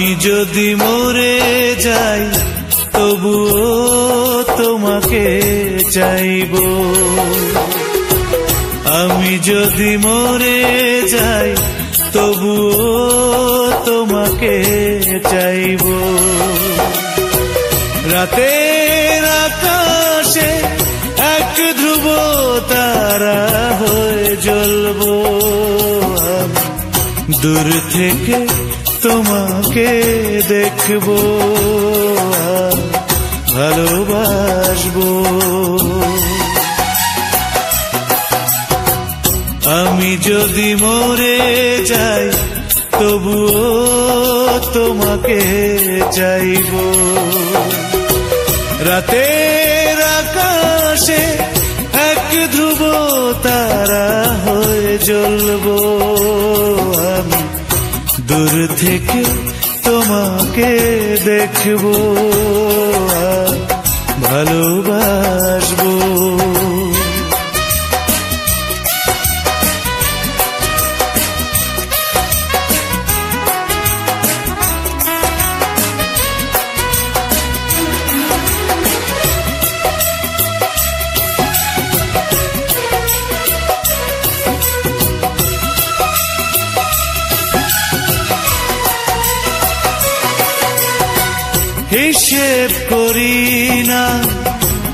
আমি যদি মরে যাই তবুও তোমাকে চাইবো। আমি যদি মরে যাই তবুও তোমাকে চাইবো। রাতের আকাশে এক ধ্রুব তারা হয়ে জ্বলবো। দূর থেকে তোমাকে দেখবো, ভালোবাসবো। আমি যদি মরে যাই তবুও তোমাকে চাইবো। রাতের আকাশে এক ধ্রুব তারা হয়ে জ্বলবো। আমি দূর থেকে তোমাকে দেখবো, ভালোবাসবো। হিসেব করি না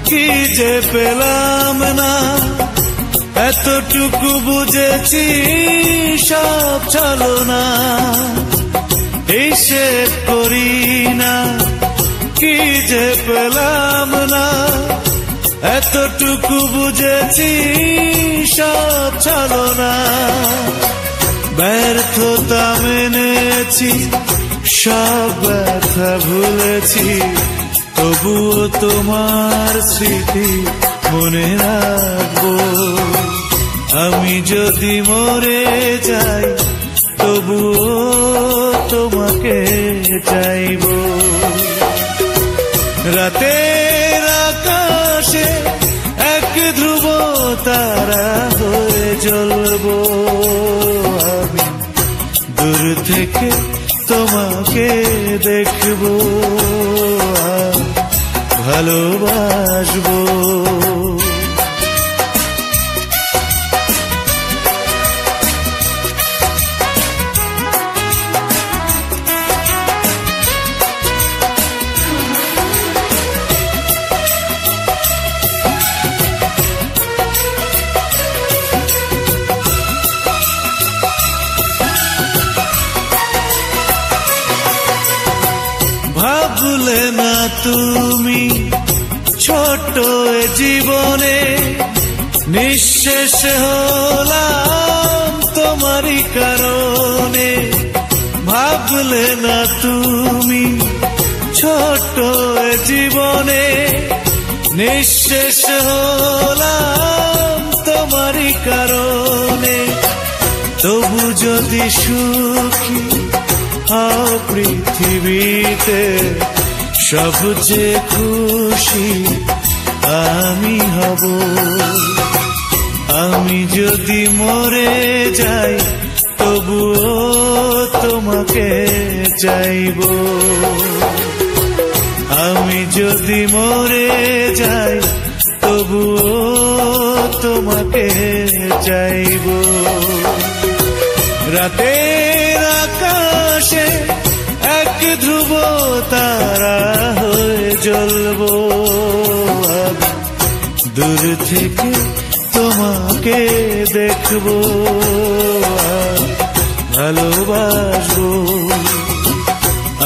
কি যে পেলাম না, এতটুকু বুঝেছি সব চলো না। হিসেব করি না কি যে পেলাম না, এতটুকু বুঝেছি সব চলো না। ব্যর্থতা মেনেছি, সব ব্যথা ভুলেছি, তবুও তোমার স্মৃতি মনে রাখবো। আমি যদি মরে যাই তবুও তোমাকে চাইবো। রাতের আকাশে এক ধ্রুব তারা হয়ে জ্বলবো। আমি দূর থেকে তোমাকে দেখবো, ভালোবাসবো। ভাবলে না তুমি ছোট জীবনে, নিঃশেষ হলাম তোমারই কারণে। ভাবলে না তুমি ছোট জীবনে, নিঃশেষ হলাম তোমারই কারণে। তবু যদি সুখী হও পৃথিবীতে, সবচেয়ে খুশি আমি হব। আমি যদি মরে যাই তবুও তোমাকে চাইবো। আমি যদি মরে যাই তবুও তোমাকে চাইবো। রাতের আকাশে এক ধ্রুব তারা হয়ে জ্বলবো। দূর থেকে তোমাকে দেখবো, ভালোবাসবো।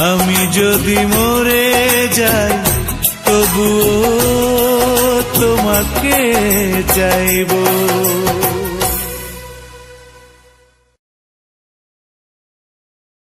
আমি যদি মরে যাই তবুও তোমাকে চাইবো।